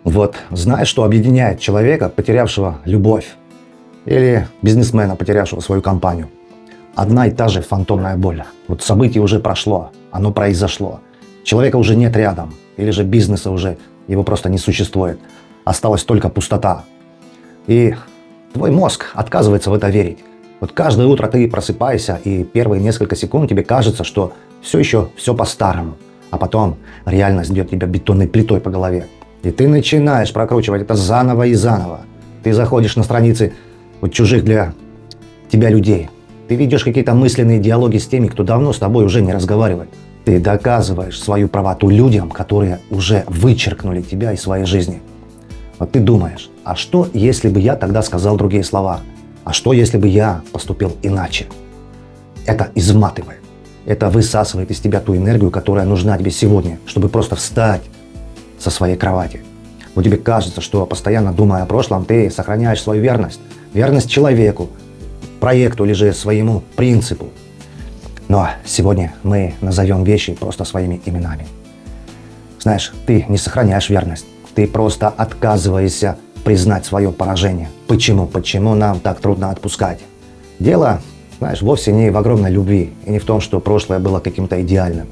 Вот знаешь, что объединяет человека, потерявшего любовь, или бизнесмена, потерявшего свою компанию? Одна и та же фантомная боль. Вот событие уже прошло, оно произошло. Человека уже нет рядом, или же бизнеса уже, его просто не существует. Осталась только пустота. И твой мозг отказывается в это верить. Вот каждое утро ты просыпаешься, и первые несколько секунд тебе кажется, что все еще все по-старому. А потом реальность бьет тебя бетонной плитой по голове. И ты начинаешь прокручивать это заново и заново. Ты заходишь на страницы вот чужих для тебя людей. Ты ведешь какие-то мысленные диалоги с теми, кто давно с тобой уже не разговаривает. Ты доказываешь свою правоту людям, которые уже вычеркнули тебя из своей жизни. Вот ты думаешь, а что, если бы я тогда сказал другие слова? А что, если бы я поступил иначе? Это изматывает. Это высасывает из тебя ту энергию, которая нужна тебе сегодня, чтобы просто встать со своей кровати. Вот тебе кажется, что постоянно думая о прошлом, ты сохраняешь свою верность. Верность человеку, проекту или же своему принципу. Но сегодня мы назовем вещи просто своими именами. Знаешь, ты не сохраняешь верность. Ты просто отказываешься признать свое поражение. Почему? Почему нам так трудно отпускать? Дело, знаешь, вовсе не в огромной любви и не в том, что прошлое было каким-то идеальным,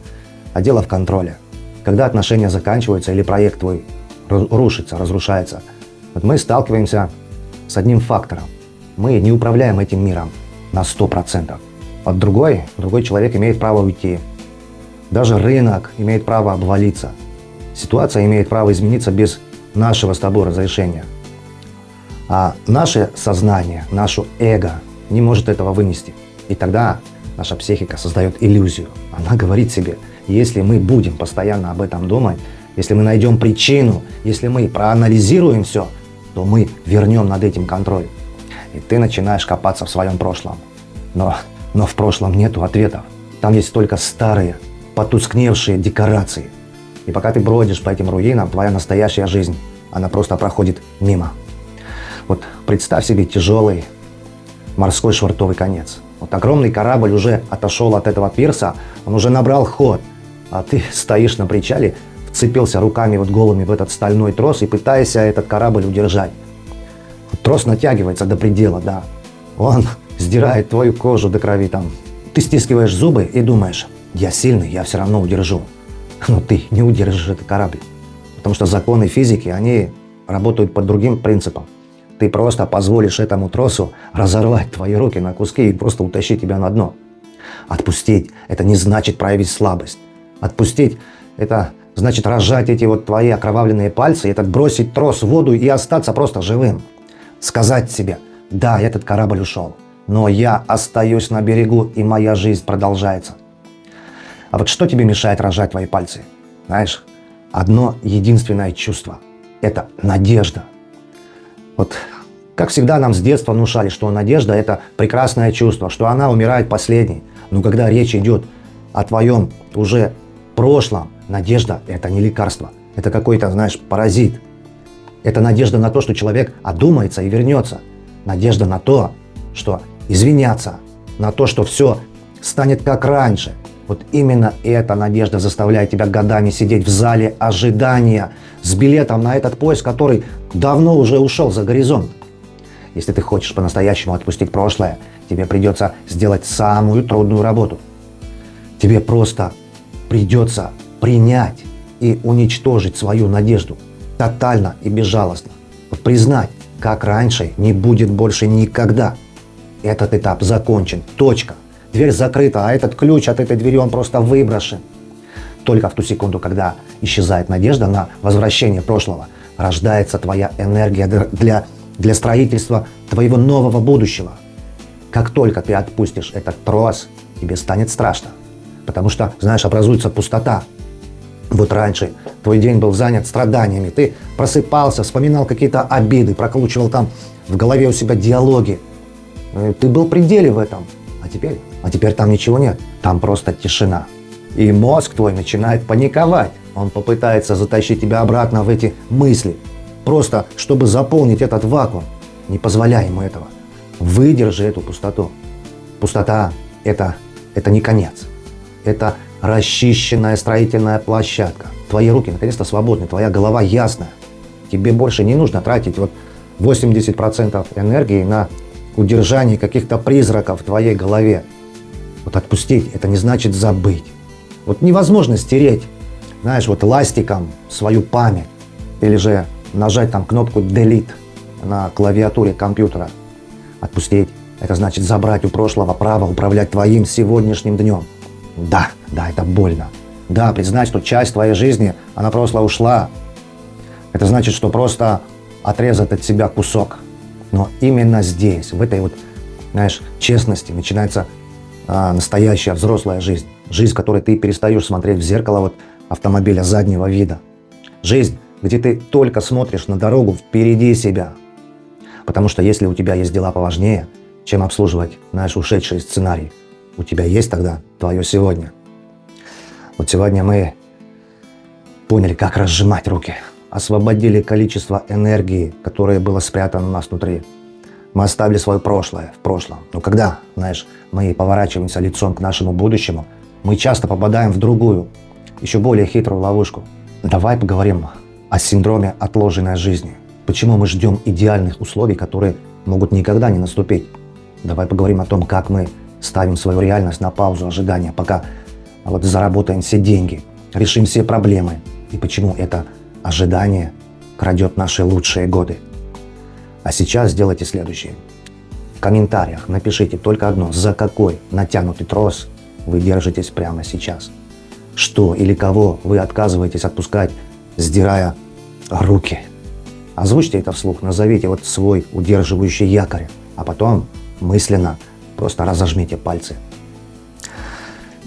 а дело в контроле. Когда отношения заканчиваются или проект твой рушится, разрушается, вот мы сталкиваемся с одним фактором. Мы не управляем этим миром на 100%. Вот другой человек имеет право уйти. Даже рынок имеет право обвалиться. Ситуация имеет право измениться без нашего с тобой разрешения. А наше сознание, наше эго не может этого вынести. И тогда наша психика создает иллюзию. Она говорит себе, если мы будем постоянно об этом думать, если мы найдем причину, если мы проанализируем все, то мы вернем над этим контроль. И ты начинаешь копаться в своем прошлом. Но в прошлом нету ответов. Там есть только старые, потускневшие декорации. И пока ты бродишь по этим руинам, твоя настоящая жизнь, она просто проходит мимо. Вот представь себе тяжелый морской швартовый конец. Вот огромный корабль уже отошел от этого пирса, он уже набрал ход, а ты стоишь на причале, вцепился руками вот голыми в этот стальной трос и пытаешься этот корабль удержать. Трос натягивается до предела, да. Он сдирает твою кожу до крови там. Ты стискиваешь зубы и думаешь, я сильный, я все равно удержу. Но ты не удержишь этот корабль. Потому что законы физики, они работают под другим принципом. Ты просто позволишь этому тросу разорвать твои руки на куски и просто утащить тебя на дно. Отпустить – это не значит проявить слабость. Отпустить – это значит разжать эти вот твои окровавленные пальцы, это бросить трос в воду и остаться просто живым. Сказать себе, да, этот корабль ушел, но я остаюсь на берегу, и моя жизнь продолжается. А вот что тебе мешает разжать твои пальцы? Знаешь, одно единственное чувство – это надежда. Вот как всегда нам с детства внушали, что надежда – это прекрасное чувство, что она умирает последней. Но когда речь идет о твоем уже прошлом, надежда – это не лекарство, это какой-то, знаешь, паразит. Это надежда на то, что человек одумается и вернется. Надежда на то, что извинятся, на то, что все станет как раньше. Вот именно эта надежда заставляет тебя годами сидеть в зале ожидания с билетом на этот поезд, который давно уже ушел за горизонт. Если ты хочешь по-настоящему отпустить прошлое, тебе придется сделать самую трудную работу. Тебе просто придется принять и уничтожить свою надежду. Тотально и безжалостно. Вот признать, как раньше не будет больше никогда. Этот этап закончен. Точка. Дверь закрыта, а этот ключ от этой двери он просто выброшен. Только в ту секунду, когда исчезает надежда на возвращение прошлого, рождается твоя энергия для строительства твоего нового будущего. Как только ты отпустишь этот трос, тебе станет страшно. Потому что, знаешь, образуется пустота. Вот раньше твой день был занят страданиями, ты просыпался, вспоминал какие-то обиды, прокручивал там в голове у себя диалоги. Ты был в пределе в этом, а теперь там ничего нет, там просто тишина. И мозг твой начинает паниковать, он попытается затащить тебя обратно в эти мысли, просто чтобы заполнить этот вакуум. Не позволяй ему этого, выдержи эту пустоту. Пустота – это не конец, это расчищенная строительная площадка. Твои руки наконец-то свободны, твоя голова ясная. Тебе больше не нужно тратить вот 80% энергии на удержание каких-то призраков в твоей голове. Вот отпустить – это не значит забыть. Вот невозможно стереть, знаешь, вот ластиком свою память. Или же нажать там кнопку Delete на клавиатуре компьютера. Отпустить – это значит забрать у прошлого право управлять твоим сегодняшним днем. Да, это больно. Да, признать, что часть твоей жизни, она просто ушла. Это значит, что просто отрезать от себя кусок. Но именно здесь, в этой вот, знаешь, честности начинается настоящая взрослая жизнь. Жизнь, в которой ты перестаешь смотреть в зеркало вот автомобиля заднего вида. Жизнь, где ты только смотришь на дорогу впереди себя. Потому что если у тебя есть дела поважнее, чем обслуживать, знаешь, ушедший сценарий, у тебя есть тогда твое сегодня. Вот сегодня мы поняли, как разжимать руки, освободили количество энергии, которое было спрятано у нас внутри. Мы оставили свое прошлое в прошлом. Но когда, знаешь, мы поворачиваемся лицом к нашему будущему, мы часто попадаем в другую, еще более хитрую ловушку. Давай поговорим о синдроме отложенной жизни. Почему мы ждем идеальных условий, которые могут никогда не наступить? Давай поговорим о том, как мы ставим свою реальность на паузу ожидания, пока вот заработаем все деньги, решим все проблемы. И почему это ожидание крадет наши лучшие годы. А сейчас сделайте следующее. В комментариях напишите только одно, за какой натянутый трос вы держитесь прямо сейчас. Что или кого вы отказываетесь отпускать, сдирая руки. Озвучьте это вслух, назовите вот свой удерживающий якорь, а потом мысленно просто разожмите пальцы.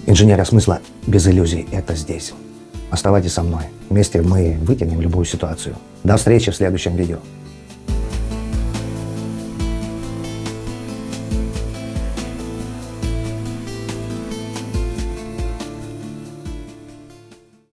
Инженерия смысла без иллюзий – это здесь. Оставайтесь со мной. Вместе мы вытянем любую ситуацию. До встречи в следующем видео.